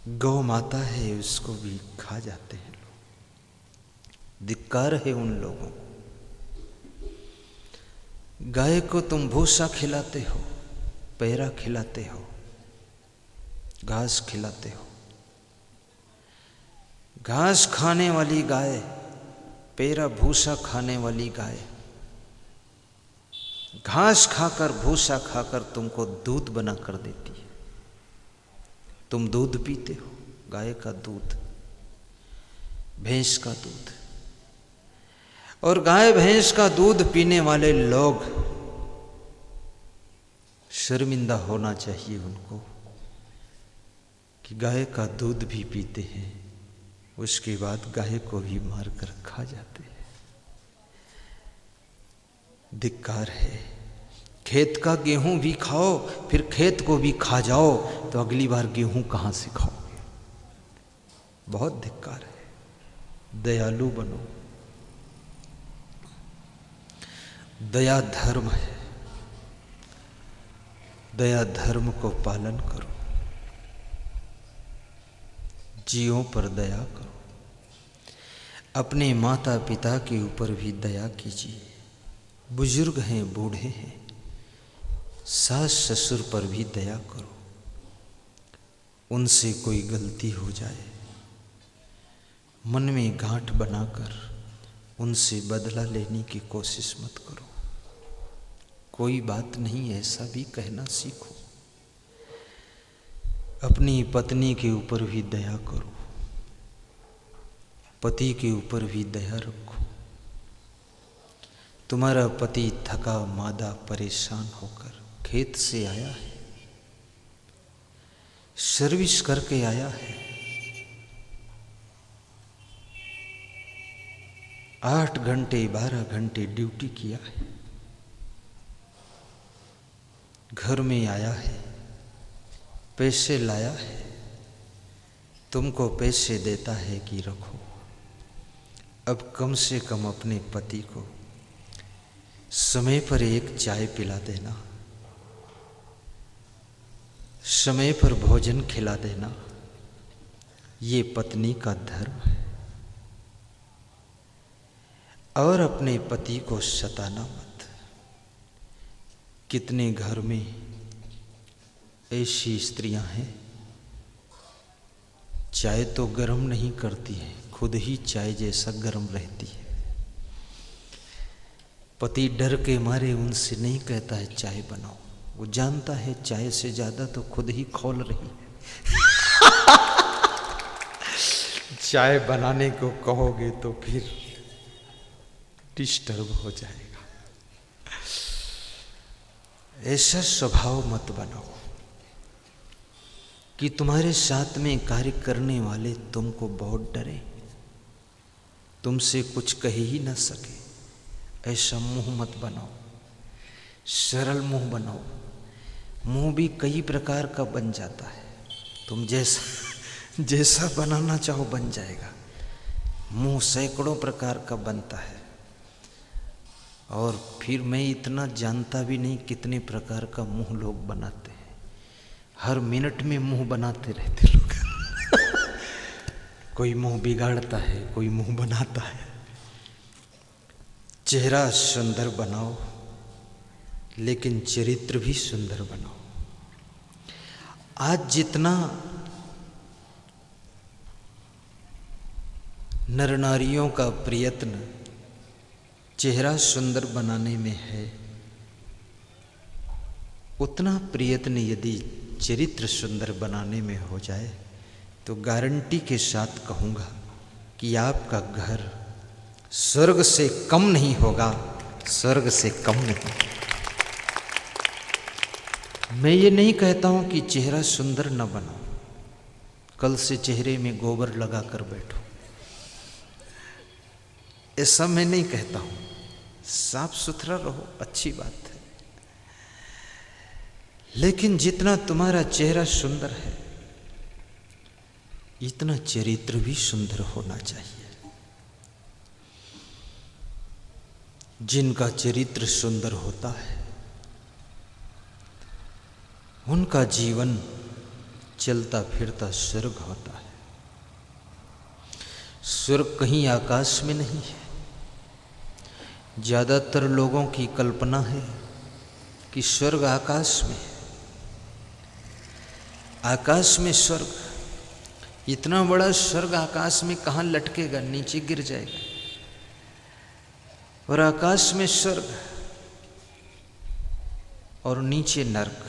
गौ माता है उसको भी खा जाते हैं लोग। धिक्कार है उन लोगों। गाय को तुम भूसा खिलाते हो, पैरा खिलाते हो, घास खिलाते हो। घास खाने वाली गाय, पैरा भूसा खाने वाली गाय, घास खाकर भूसा खाकर तुमको दूध बना कर देती है। तुम दूध पीते हो, गाय का दूध, भैंस का दूध। और गाय भैंस का दूध पीने वाले लोग, शर्मिंदा होना चाहिए उनको कि गाय का दूध भी पीते हैं, उसके बाद गाय को भी मारकर खा जाते हैं। धिक्कार है। खेत का गेहूं भी खाओ फिर खेत को भी खा जाओ तो अगली बार गेहूं कहां से खाओगे? बहुत धिक्कार है। दयालु बनो। दया धर्म है। दया धर्म को पालन करो। जीवों पर दया करो। अपने माता पिता के ऊपर भी दया कीजिए। बुजुर्ग हैं, बूढ़े हैं, सास ससुर पर भी दया करो। उनसे कोई गलती हो जाए, मन में गांठ बनाकर उनसे बदला लेने की कोशिश मत करो। कोई बात नहीं, ऐसा भी कहना सीखो। अपनी पत्नी के ऊपर भी दया करो, पति के ऊपर भी दया रखो। तुम्हारा पति थका मादा परेशान होकर खेत से आया है, सर्विस करके आया है, 8 घंटे 12 घंटे ड्यूटी किया है, घर में आया है, पैसे लाया है, तुमको पैसे देता है कि रखो। अब कम से कम अपने पति को समय पर एक चाय पिला देना, समय पर भोजन खिला देना, ये पत्नी का धर्म है। और अपने पति को सताना मत। कितने घर में ऐसी स्त्रियां हैं, चाय तो गर्म नहीं करती है, खुद ही चाय जैसा गर्म रहती है। पति डर के मारे उनसे नहीं कहता है चाय बनाओ, वो जानता है चाय से ज्यादा तो खुद ही खौल रही है। चाय बनाने को कहोगे तो फिर डिस्टर्ब हो जाएगा। ऐसा स्वभाव मत बनाओ कि तुम्हारे साथ में कार्य करने वाले तुमको बहुत डरे, तुमसे कुछ कह ही ना सके। ऐसा मुंह मत बनाओ, सरल मुंह बनाओ। मुंह भी कई प्रकार का बन जाता है, तुम जैसा बनाना चाहो बन जाएगा। मुंह सैकड़ों प्रकार का बनता है, और फिर मैं इतना जानता भी नहीं कितने प्रकार का मुंह लोग बनाते हैं। हर मिनट में मुंह बनाते रहते लोग। कोई मुंह बिगाड़ता है, कोई मुंह बनाता है। चेहरा सुंदर बनाओ, लेकिन चरित्र भी सुंदर बनाओ। आज जितना नर नारियों का प्रयत्न चेहरा सुंदर बनाने में है, उतना प्रयत्न यदि चरित्र सुंदर बनाने में हो जाए तो गारंटी के साथ कहूँगा कि आपका घर स्वर्ग से कम नहीं होगा, स्वर्ग से कम नहीं। मैं ये नहीं कहता हूँ कि चेहरा सुंदर न बनाओ, कल से चेहरे में गोबर लगा कर बैठो, ऐसा मैं नहीं कहता हूँ। साफ सुथरा रहो, अच्छी बात है, लेकिन जितना तुम्हारा चेहरा सुंदर है इतना चरित्र भी सुंदर होना चाहिए। जिनका चरित्र सुंदर होता है उनका जीवन चलता फिरता स्वर्ग होता है। स्वर्ग कहीं आकाश में नहीं है। ज़्यादातर लोगों की कल्पना है कि स्वर्ग आकाश में है। आकाश में स्वर्ग, इतना बड़ा स्वर्ग आकाश में कहाँ लटकेगा, नीचे गिर जाएगा। और आकाश में स्वर्ग और नीचे नरक।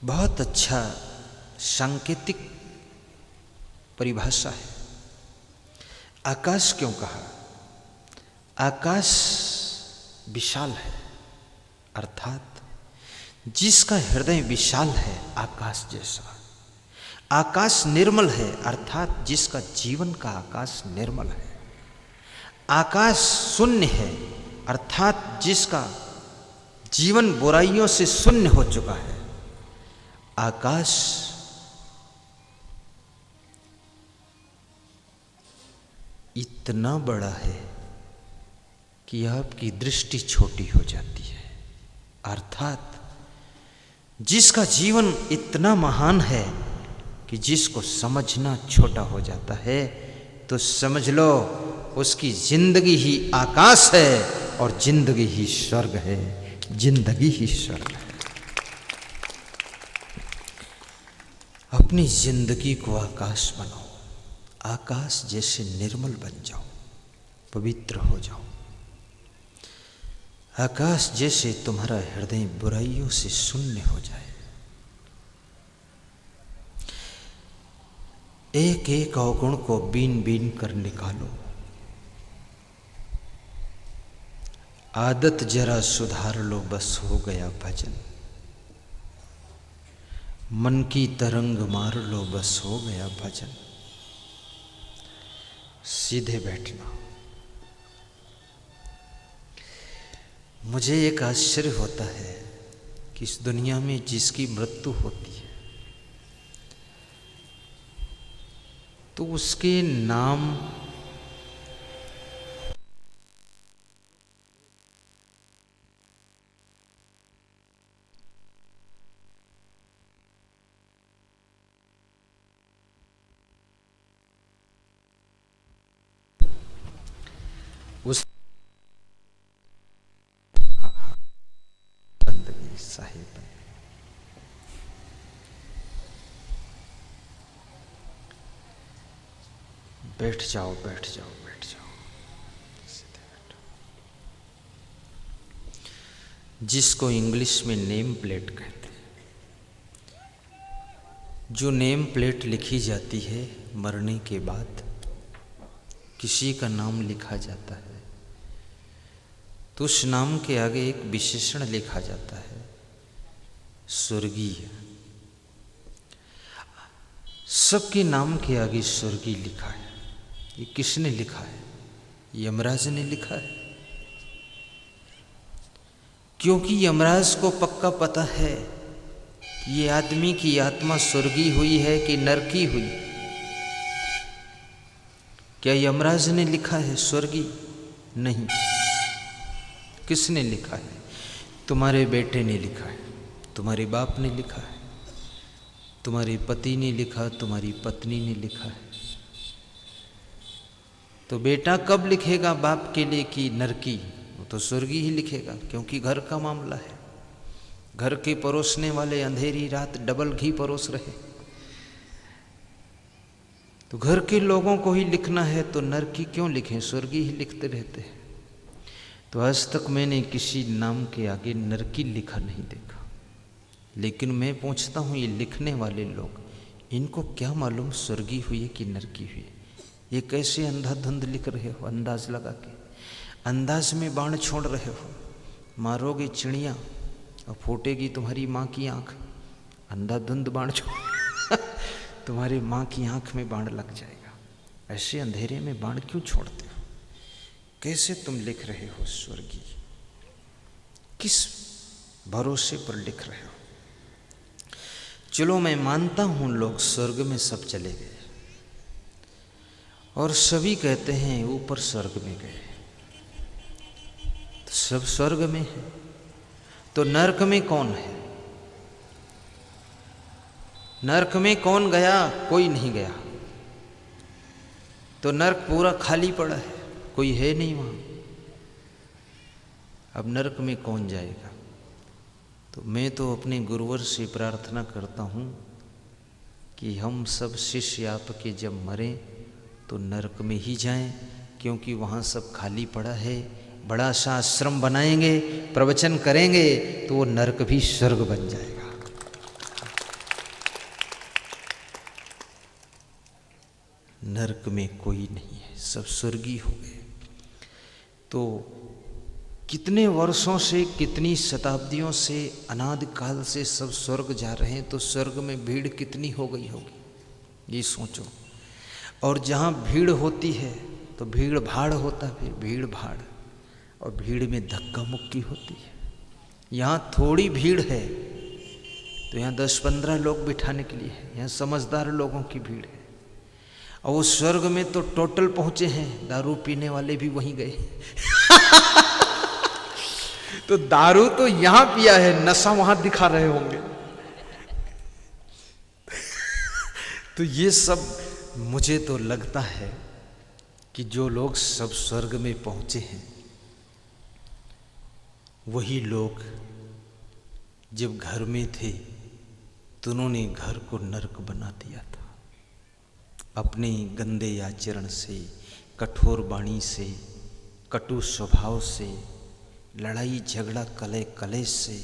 बहुत अच्छा सांकेतिक परिभाषा है। आकाश क्यों कहा? आकाश विशाल है, अर्थात जिसका हृदय विशाल है आकाश जैसा। आकाश निर्मल है, अर्थात जिसका जीवन का आकाश निर्मल है। आकाश शून्य है, अर्थात जिसका जीवन बुराइयों से शून्य हो चुका है। आकाश इतना बड़ा है कि आपकी दृष्टि छोटी हो जाती है, अर्थात जिसका जीवन इतना महान है कि जिसको समझना छोटा हो जाता है, तो समझ लो उसकी जिंदगी ही आकाश है और जिंदगी ही स्वर्ग है। जिंदगी ही स्वर्ग है। अपनी जिंदगी को आकाश बनाओ, आकाश जैसे निर्मल बन जाओ, पवित्र हो जाओ। आकाश जैसे तुम्हारा हृदय बुराइयों से शून्य हो जाए। एक एक अवगुण को बीन बीन कर निकालो। आदत जरा सुधार लो, बस हो गया भजन। मन की तरंग मार लो, बस हो गया भजन। सीधे बैठना। मुझे एक आश्चर्य होता है कि इस दुनिया में जिसकी मृत्यु होती है तो उसके नाम उस बंदगी साहिब। बैठ जाओ, बैठ जाओ, बैठ जाओ, सीधे बैठो। जिसको इंग्लिश में नेम प्लेट कहते हैं, जो नेम प्लेट लिखी जाती है मरने के बाद, किसी का नाम लिखा जाता है तो उस नाम के आगे एक विशेषण लिखा जाता है, स्वर्गीय। सबके नाम के आगे स्वर्गीय लिखा है। ये किसने लिखा है? यमराज ने लिखा है। क्योंकि यमराज को पक्का पता है कि ये आदमी की आत्मा स्वर्गीय हुई है कि नरकी हुई। क्या यमराज ने लिखा है स्वर्गीय? नहीं। किसने लिखा है? तुम्हारे बेटे ने लिखा है, तुम्हारे बाप ने लिखा है, तुम्हारे पति ने लिखा, तुम्हारी पत्नी ने लिखा है। तो बेटा कब लिखेगा बाप के लिए कि नरकी? वो तो स्वर्गीय ही लिखेगा, क्योंकि घर का मामला है। घर के परोसने वाले अंधेरी रात डबल घी परोस रहे, तो घर के लोगों को ही लिखना है, तो नरकी क्यों लिखें? स्वर्गीय ही लिखते रहते हैं। तो आज तक मैंने किसी नाम के आगे नरकी लिखा नहीं देखा। लेकिन मैं पूछता हूँ, ये लिखने वाले लोग, इनको क्या मालूम स्वर्गीय हुई कि नरकी हुई? ये कैसे अंधाधुंध लिख रहे हो, अंदाज लगा के? अंदाज में बाण छोड़ रहे हो। मारोगे चिड़िया और फूटेगी तुम्हारी माँ की आँख। अंधाधुंध बाण छोड़ तुम्हारी माँ की आँख में बाण लग जाएगा। ऐसे अंधेरे में बाण क्यों छोड़ते हो? कैसे तुम लिख रहे हो स्वर्गीय? किस भरोसे पर लिख रहे हो? चलो मैं मानता हूं लोग स्वर्ग में सब चले गए और सभी कहते हैं ऊपर स्वर्ग में गए, तो सब स्वर्ग में है, तो नरक में कौन है? नरक में कौन गया? कोई नहीं गया। तो नरक पूरा खाली पड़ा है, कोई है नहीं वहाँ। अब नरक में कौन जाएगा? तो मैं तो अपने गुरुवर से प्रार्थना करता हूँ कि हम सब शिष्य आपके जब मरें तो नरक में ही जाएं, क्योंकि वहाँ सब खाली पड़ा है। बड़ा सा आश्रम बनाएंगे, प्रवचन करेंगे तो वो नरक भी स्वर्ग बन जाएगा। नरक में कोई नहीं है, सब स्वर्गी हो गए। तो कितने वर्षों से, कितनी शताब्दियों से, अनादि काल से सब स्वर्ग जा रहे हैं, तो स्वर्ग में भीड़ कितनी हो गई होगी, ये सोचो। और जहाँ भीड़ होती है तो भीड़ भाड़ होता है, फिर भीड़ भाड़, और भीड़ में धक्का मुक्की होती है। यहाँ थोड़ी भीड़ है तो यहाँ 10-15 लोग बिठाने के लिए है, यहाँ समझदार लोगों की भीड़ है। और वो स्वर्ग में तो टोटल पहुँचे हैं, दारू पीने वाले भी वहीं गए। तो दारू तो यहाँ पिया है, नशा वहाँ दिखा रहे होंगे। तो ये सब मुझे तो लगता है कि जो लोग सब स्वर्ग में पहुँचे हैं, वही लोग जब घर में थे तो उन्होंने घर को नरक बना दिया था। अपने गंदे आचरण से, कठोर वाणी से, कटु स्वभाव से, लड़ाई झगड़ा कलह कलेश से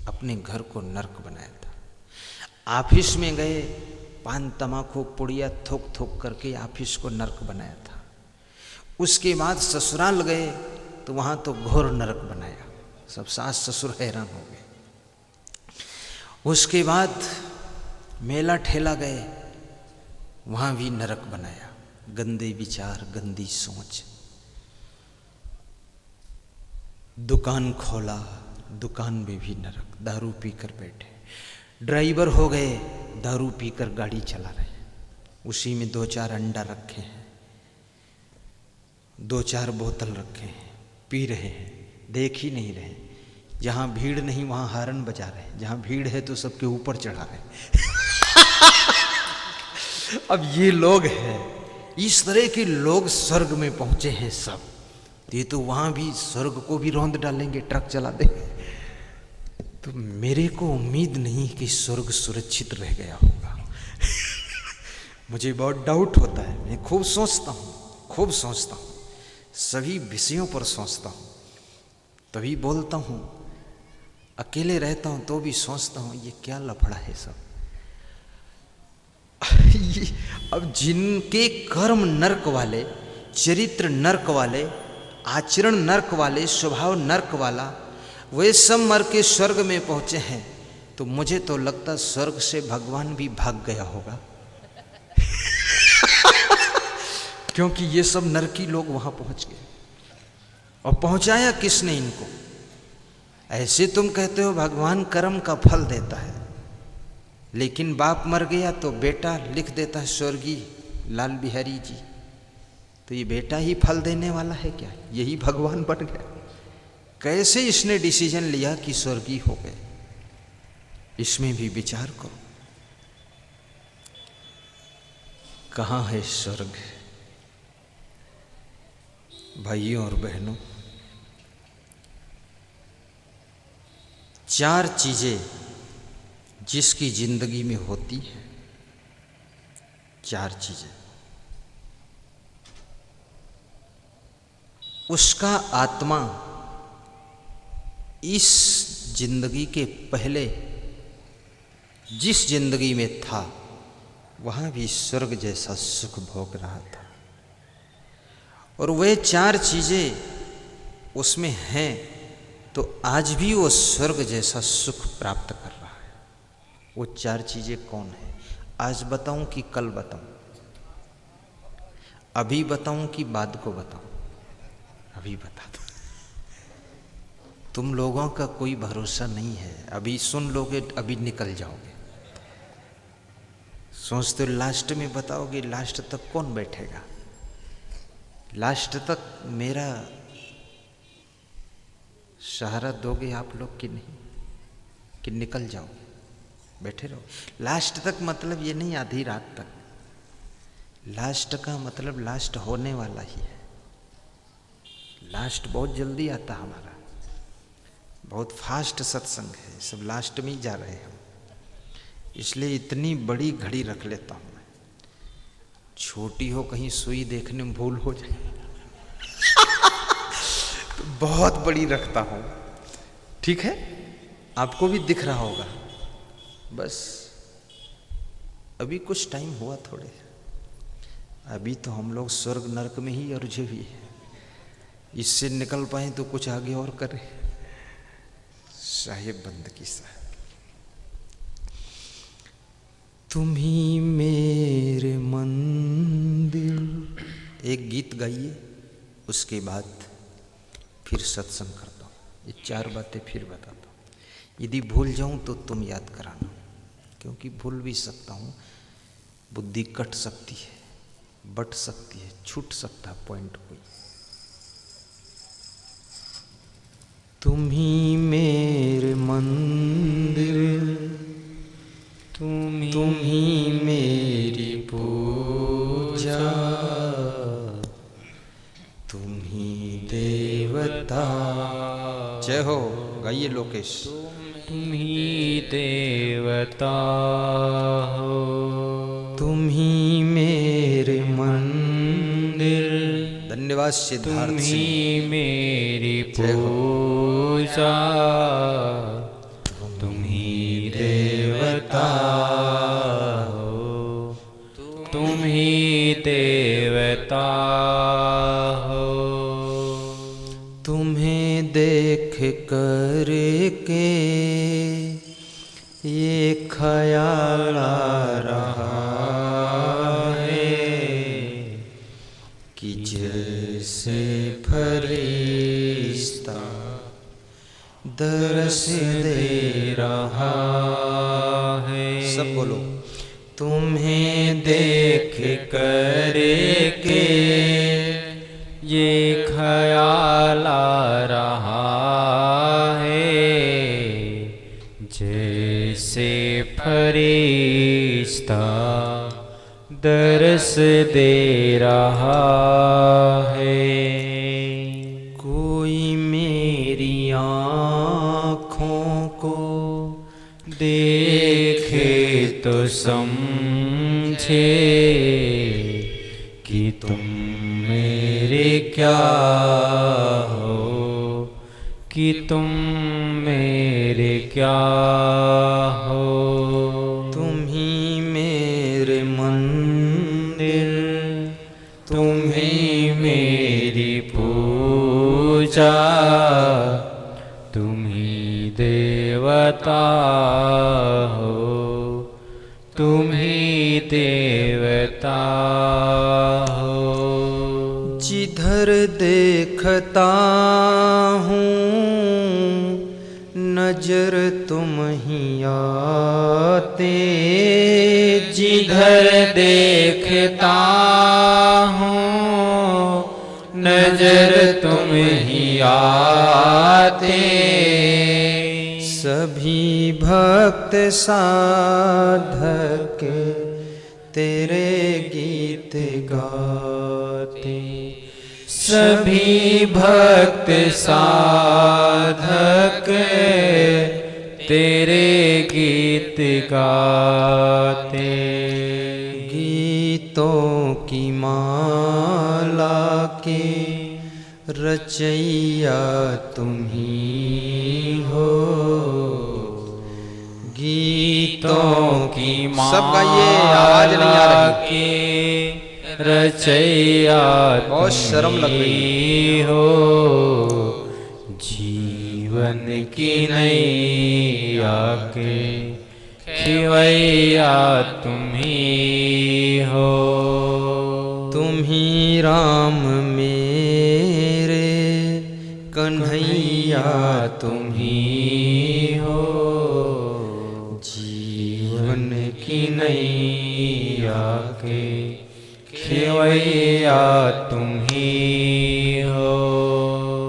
अपने घर को नरक बनाया था। ऑफिस में गए, पान तमाकू पुड़िया थोक थोक करके ऑफिस को नरक बनाया था। उसके बाद ससुराल गए तो वहाँ तो घोर नरक बनाया, सब सास ससुर हैरान हो गए। उसके बाद मेला ठेला गए, वहाँ भी नरक बनाया, गंदे विचार, गंदी सोच। दुकान खोला, दुकान में भी नरक, दारू पीकर बैठे। ड्राइवर हो गए, दारू पीकर गाड़ी चला रहे हैं, उसी में 2-4 अंडा रखे हैं, 2-4 बोतल रखे हैं, पी रहे हैं, देख ही नहीं रहे। जहाँ भीड़ नहीं वहाँ हारन बजा रहे हैं, जहाँ भीड़ है तो सबके ऊपर चढ़ा रहे हैं। अब ये लोग हैं, इस तरह के लोग स्वर्ग में पहुंचे हैं सब। ये तो वहां भी स्वर्ग को भी रौंद डालेंगे, ट्रक चला देंगे। तो मेरे को उम्मीद नहीं कि स्वर्ग सुरक्षित रह गया होगा। मुझे बहुत डाउट होता है, मैं खूब सोचता हूँ, सभी विषयों पर सोचता हूँ, तभी बोलता हूँ। अकेले रहता हूँ तो भी सोचता हूँ ये क्या लफड़ा है सब। अब जिनके कर्म नरक वाले, चरित्र नरक वाले, आचरण नरक वाले, स्वभाव नरक वाला, वे सब मर के स्वर्ग में पहुंचे हैं, तो मुझे तो लगता स्वर्ग से भगवान भी भाग गया होगा। क्योंकि ये सब नरकी लोग वहां पहुंच गए। और पहुंचाया किसने इनको? ऐसे तुम कहते हो भगवान कर्म का फल देता है, लेकिन बाप मर गया तो बेटा लिख देता है स्वर्गीय लाल बिहारी जी, तो ये बेटा ही फल देने वाला है क्या? यही भगवान बन गया? कैसे इसने डिसीजन लिया कि स्वर्गीय हो गए? इसमें भी विचार करो। कहाँ है स्वर्ग? भाइयों और बहनों, 4 चीजें जिसकी जिंदगी में होती है, 4 चीजें, उसका आत्मा इस जिंदगी के पहले जिस जिंदगी में था वहां भी स्वर्ग जैसा सुख भोग रहा था, और वह 4 चीजें उसमें हैं, तो आज भी वो स्वर्ग जैसा सुख प्राप्त कर रहा है। वो 4 चीजें कौन है? आज बताऊं कि कल बताऊं? अभी बताऊं कि बाद को बताऊं? अभी बता दो। तुम लोगों का कोई भरोसा नहीं है, अभी सुन लोगे अभी निकल जाओगे। सोचते लास्ट में बताओगे, लास्ट तक कौन बैठेगा? लास्ट तक मेरा सहारा दोगे आप लोग कि नहीं, कि निकल जाओगे? बैठे रहो। लास्ट तक मतलब ये नहीं आधी रात तक, लास्ट का मतलब लास्ट होने वाला ही है। लास्ट बहुत जल्दी आता हमारा, बहुत फास्ट सत्संग है, सब लास्ट में ही जा रहे हैं हम, इसलिए इतनी बड़ी घड़ी रख लेता हूँ मैं। छोटी हो कहीं सुई देखने में भूल हो जाए तो बहुत बड़ी रखता हूँ, ठीक है? आपको भी दिख रहा होगा। बस अभी कुछ टाइम हुआ थोड़े, अभी तो हम लोग स्वर्ग नरक में ही उलझे हुए हैं, इससे निकल पाए तो कुछ आगे और करें। साहेब बंद की साहब, तुम ही मेरे मंदिर, एक गीत गाइए, उसके बाद फिर सत्संग करता हूँ। ये 4 बातें फिर बताता हूँ, यदि भूल जाऊँ तो तुम याद कराना, क्योंकि भूल भी सकता हूँ, बुद्धि कट सकती है, बट सकती है, छूट सकता है पॉइंट कोई। तुम ही मेरे मंदिर, तुम ही मेरी पूजा, तुम ही देवता। जय हो, गाइए लोकेश। तुम ही देवता हो, तुम ही मेरे मंदिर। धन्यवाद सिद्धार्थ तुम सिंह। ही मेरी जय हो। पूजा, तुम ही देवता हो, तुम ही देवता हो। तुम्हें देख कर के ये ख्याल आ रहा है कि जैसे फरिश्ता दरस दे रहा है। सब बोलो। तुम्हें देख कर के ये ख्याल आ रहा है, जैसे फरिश्ता दरस दे रहा है। कोई मेरी आँखों को देखे तो समझे कि तुम मेरे क्या हो, कि तुम मेरे क्या हो। तुम ही मेरे मंदिर, तुम ही मेरी पूजा, तुम ही देवता हो, तुम ही देवता हो। जिधर देखता हूँ नजर तुम ही आते, जिधर देखता हूँ नजर तुम ही आते। सभी भक्त साधक तेरे गीत गाते, सभी भक्त साधक तेरे गीत गाते। गीतों की माला के रचैया तुम ही हो। गीतों की सब गाइए, आवाज नहीं आ रही। के रचैया बहुत शर्म लग रही हो। जीवन की नैया के खिवैया तुम ही हो। तुम ही राम मेरे कन्हैया तुम ही हो। जीवन की नैया के खिवैया तुम ही हो।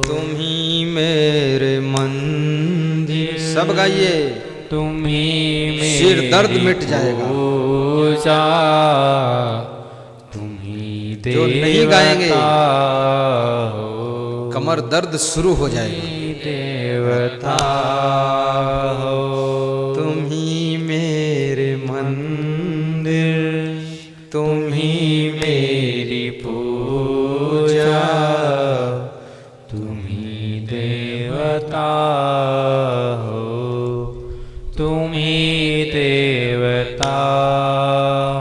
तुम ही मेरे मंदिर। सब गाइए। तुम ही सिर दर्द मिट जाएगा। पूजा तुम ही जो नहीं गाएंगे हो, कमर दर्द शुरू हो जाएगा। देवता हो, तुम ही मेरे मंदिर, तुम ही मेरी पूजा, तुम ही देवता हो, तुम ही देवता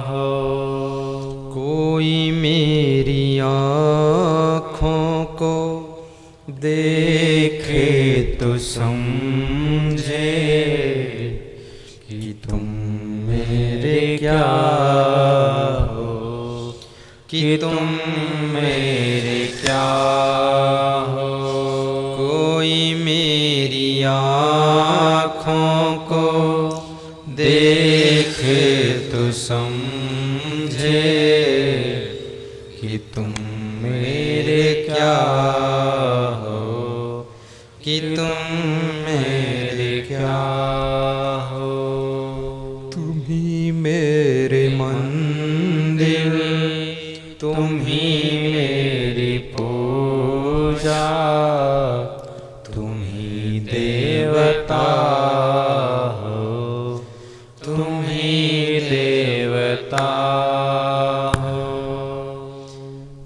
हो। कोई मेरी आँखों को देखे तो समझे कि तुम मेरे क्या हो, कि तुम मेरे क्या हो। कोई मेरी आँखों को देखे तो समझे कि तुम मेरे क्या हो, कि तुम मेरे क्या हो। तुम ही मेरे मंदिर, तुम ही मेरी पूजा, तुम ही देवता हो, तुम ही देवता हो।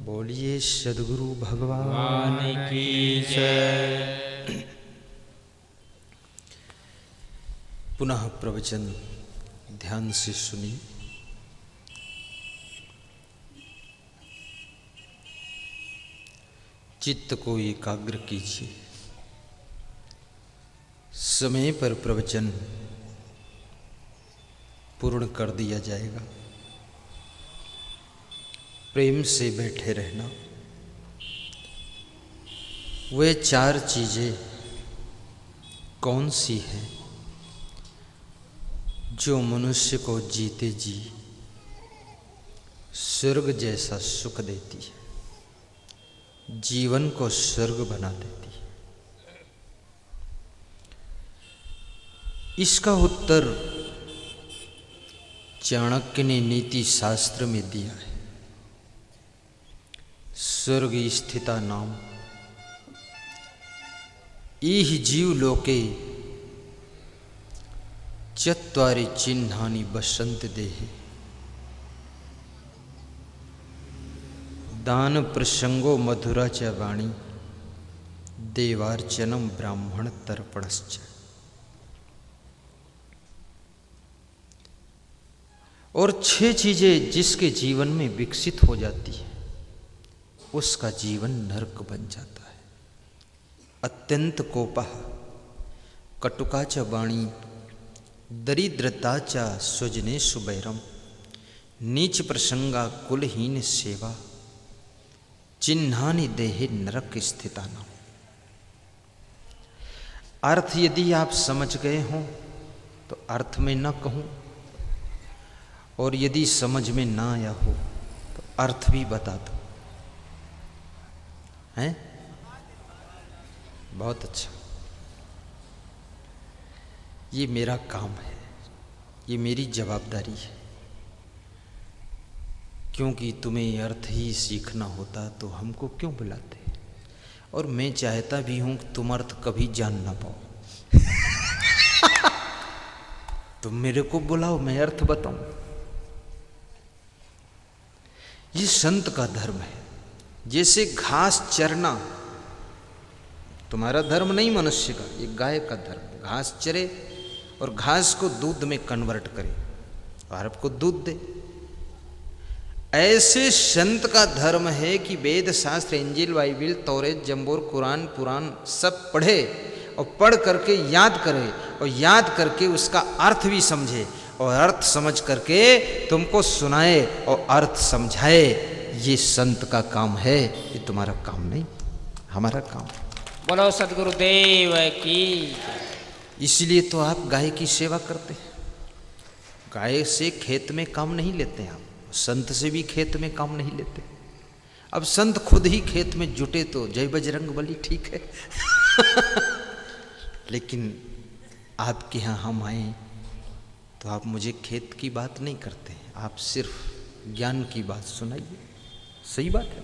बोलिए सद्गुरु भगवान भगवान की जय। पुनः प्रवचन ध्यान से सुनिए। चित्त को एकाग्र कीजिए। समय पर प्रवचन पूर्ण कर दिया जाएगा। प्रेम से बैठे रहना। वे चार चीजें कौन सी हैं जो मनुष्य को जीते जी स्वर्ग जैसा सुख देती है, जीवन को स्वर्ग बना देती है? इसका उत्तर चाणक्य ने नीति शास्त्र में दिया है। स्वर्ग स्थिता नाम इह जीव लोके चत्वारि चिन्हानि बसन्ति देहे। दान प्रसंगो मधुरा च वाणी, देवार्चनम ब्राह्मण तर्पणश्च। और छह चीजें जिसके जीवन में विकसित हो जाती है उसका जीवन नरक बन जाता है। अत्यंत कोपः, कटुका च वाणी, दरिद्रता च स्वजनेषु वैरम, नीच प्रसंगा कुलहीन सेवा, चिन्हानि देहे नरक स्थितानाम। अर्थ यदि आप समझ गए हों तो अर्थ में न कहूं, और यदि समझ में ना आया हो तो अर्थ भी बता दो। हैं? बहुत अच्छा। ये मेरा काम है, ये मेरी जवाबदारी है, क्योंकि तुम्हें अर्थ ही सीखना होता तो हमको क्यों बुलाते? और मैं चाहता भी हूं कि तुम अर्थ कभी जान ना पाओ। तुम मेरे को बुलाओ, मैं अर्थ बताऊं। ये संत का धर्म है। जैसे घास चरना तुम्हारा धर्म नहीं, मनुष्य का, ये गाय का धर्म। घास चरे और घास को दूध में कन्वर्ट करे और आपको दूध दे। ऐसे संत का धर्म है कि वेद शास्त्र, इंजिल, बाइबिल, तौरेत, जंबूर, कुरान, पुराण सब पढ़े और पढ़ करके याद करे और याद करके उसका अर्थ भी समझे और अर्थ समझ करके तुमको सुनाए और अर्थ समझाए। ये संत का काम है, ये तुम्हारा काम नहीं, हमारा काम। बोलो सद्गुरुदेव की। इसलिए तो आप गाय की सेवा करते हैं। गाय से खेत में काम नहीं लेते आप, संत से भी खेत में काम नहीं लेते। अब संत खुद ही खेत में जुटे तो जय बजरंगबली, ठीक है। लेकिन आपके यहाँ हम आए तो आप मुझे खेत की बात नहीं करते, आप सिर्फ ज्ञान की बात सुनाइए। सही बात है।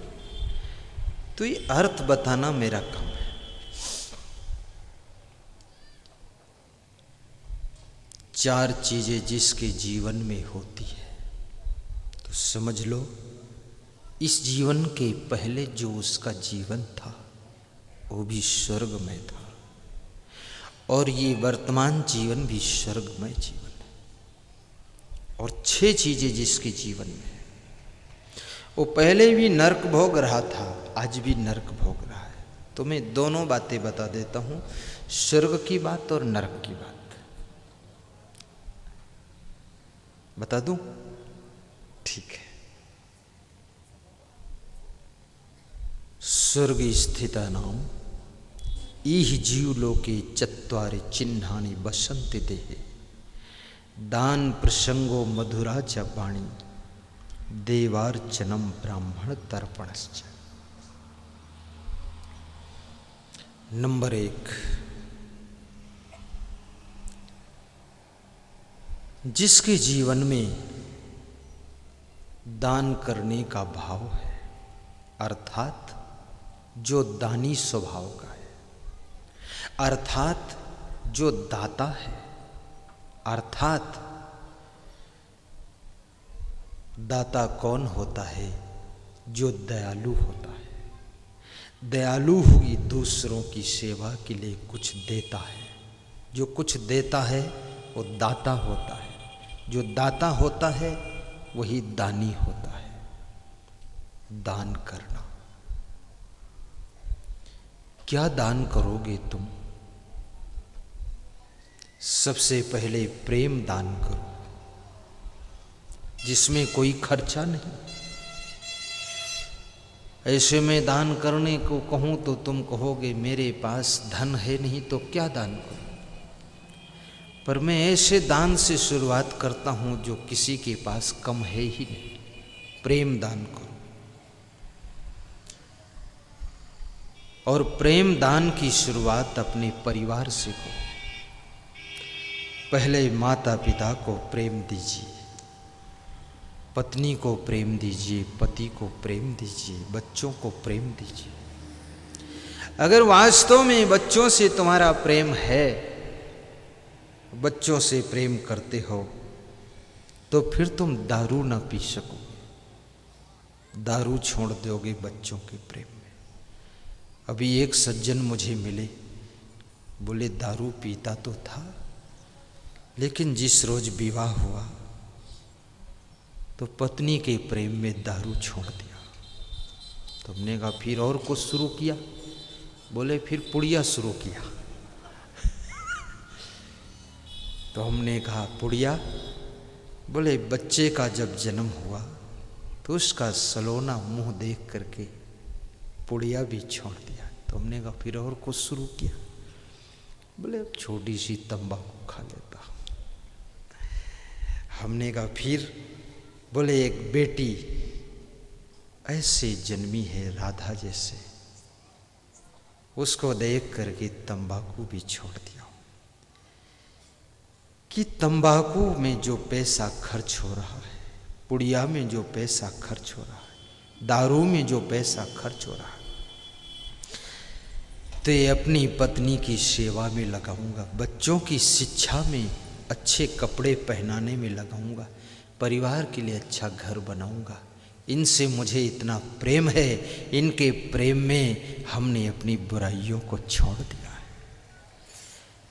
तो ये अर्थ बताना मेरा काम है। चार चीजें जिसके जीवन में होती है तो समझ लो इस जीवन के पहले जो उसका जीवन था वो भी स्वर्ग में था, और ये वर्तमान जीवन भी स्वर्गमय जीवन है। और 6 चीजें जिसके जीवन में है, वो पहले भी नरक भोग रहा था, आज भी नरक भोग रहा है। तो मैं दोनों बातें बता देता हूं, स्वर्ग की बात और नरक की बात बता दूं? ठीक है। स्वर्ग स्थितानाम इह जीवलोके चत्वारि चिह्नानि बसन्ति देहे दान प्रसंगो मधुरा च वाणी देवार्चनम ब्राह्मण तर्पणश्च। नंबर 1, जिसके जीवन में दान करने का भाव है, अर्थात जो दानी स्वभाव का है, अर्थात जो दाता है, अर्थात दाता कौन होता है? जो दयालु होता है। दयालु हुई दूसरों की सेवा के लिए कुछ देता है। जो कुछ देता है वो दाता होता है। जो दाता होता है वही दानी होता है। दान करना। क्या दान करोगे तुम? सबसे पहले प्रेम दान करो, जिसमें कोई खर्चा नहीं। ऐसे में दान करने को कहूं तो तुम कहोगे मेरे पास धन है नहीं तो क्या दान करूं। पर मैं ऐसे दान से शुरुआत करता हूं जो किसी के पास कम है ही नहीं। प्रेम दान करो। और प्रेम दान की शुरुआत अपने परिवार से करो। पहले माता पिता को प्रेम दीजिए, पत्नी को प्रेम दीजिए, पति को प्रेम दीजिए, बच्चों को प्रेम दीजिए। अगर वास्तव में बच्चों से तुम्हारा प्रेम है, बच्चों से प्रेम करते हो, तो फिर तुम दारू ना पी सकोगे। दारू छोड़ दोगे बच्चों के प्रेम में। अभी एक सज्जन मुझे मिले, बोले दारू पीता तो था, लेकिन जिस रोज विवाह हुआ तो पत्नी के प्रेम में दारू छोड़ दिया। तो हमने कहा फिर और कुछ शुरू किया? बोले फिर पुड़िया शुरू किया। तो हमने कहा पुड़िया? बोले बच्चे का जब जन्म हुआ तो उसका सलोना मुंह देख करके पुड़िया भी छोड़ दिया। तो हमने कहा फिर और कुछ शुरू किया? बोले छोटी सी तंबाकू खा लेता। हमने कहा फिर? बोले एक बेटी ऐसे जन्मी है राधा जैसे, उसको देख करके तंबाकू भी छोड़ दिया। कि तंबाकू में जो पैसा खर्च हो रहा है, पुड़िया में जो पैसा खर्च हो रहा है, दारू में जो पैसा खर्च हो रहा है, तो ये अपनी पत्नी की सेवा में लगाऊंगा, बच्चों की शिक्षा में, अच्छे कपड़े पहनाने में लगाऊंगा, परिवार के लिए अच्छा घर बनाऊंगा। इनसे मुझे इतना प्रेम है, इनके प्रेम में हमने अपनी बुराइयों को छोड़ दिया है।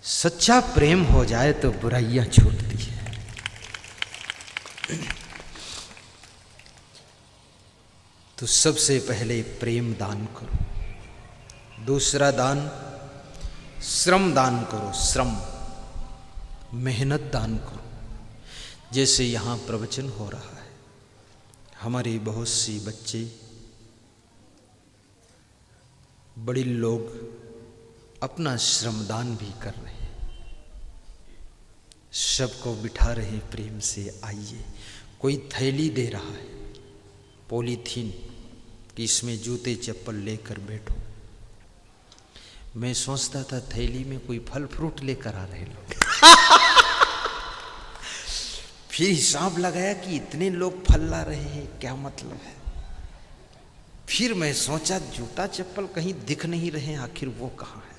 सच्चा प्रेम हो जाए तो बुराइयां छूटती है। तो सबसे पहले प्रेम दान करो। दूसरा दान श्रम दान करो। श्रम, मेहनत दान करो। जैसे यहाँ प्रवचन हो रहा है, हमारे बहुत सी बच्चे, बड़े लोग अपना श्रमदान भी कर रहे हैं। सबको बिठा रहे हैं प्रेम से, आइए। कोई थैली दे रहा है, पॉलीथीन, कि इसमें जूते चप्पल लेकर बैठो। मैं सोचता था थैली में कोई फल फ्रूट लेकर आ रहे लोग। फिर हिसाब लगाया कि इतने लोग फल ला रहे हैं, क्या मतलब है। फिर मैं सोचा जूता चप्पल कहीं दिख नहीं रहे, आखिर वो कहाँ है।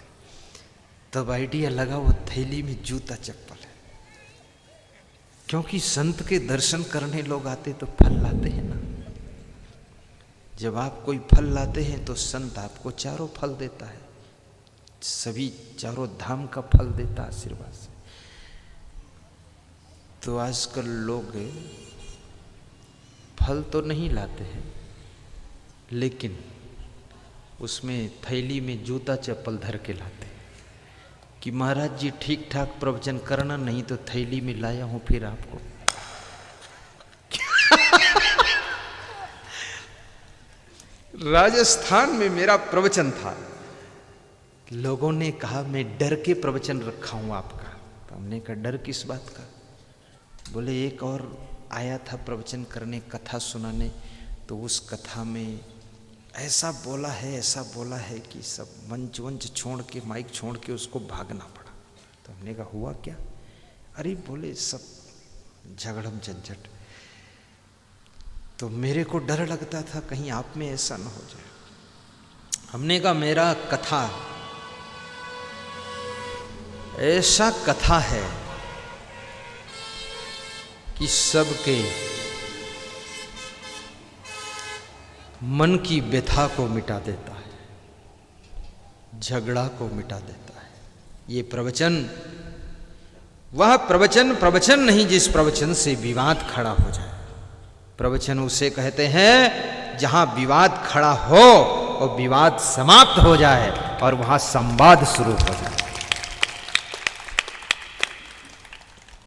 तब आइडिया लगा वो थैली में जूता चप्पल है, क्योंकि संत के दर्शन करने लोग आते तो फल लाते हैं ना। जब आप कोई फल लाते हैं तो संत आपको चारों फल देता है, सभी चारों धाम का फल देता आशीर्वाद से। तो आजकल लोग फल तो नहीं लाते हैं, लेकिन उसमें थैली में जूता चप्पल धर के लाते हैं कि महाराज जी ठीक ठाक प्रवचन करना, नहीं तो थैली में लाया हूं फिर आपको। राजस्थान में मेरा प्रवचन था, लोगों ने कहा मैं डर के प्रवचन रखा हूं आपका। तो हमने कहा डर किस बात का। बोले एक और आया था प्रवचन करने, कथा सुनाने, तो उस कथा में ऐसा बोला है कि सब मंच वंच छोड़ के, माइक छोड़ के उसको भागना पड़ा। तो हमने कहा हुआ क्या। अरे बोले सब झगड़म झंझट। तो मेरे को डर लगता था कहीं आप में ऐसा न हो जाए। हमने कहा मेरा कथा ऐसा कथा है कि सबके मन की व्यथा को मिटा देता है, झगड़ा को मिटा देता है। ये प्रवचन वह प्रवचन नहीं जिस प्रवचन से विवाद खड़ा हो जाए। प्रवचन उसे कहते हैं जहां विवाद खड़ा हो और विवाद समाप्त हो जाए और वहां संवाद शुरू हो जाए।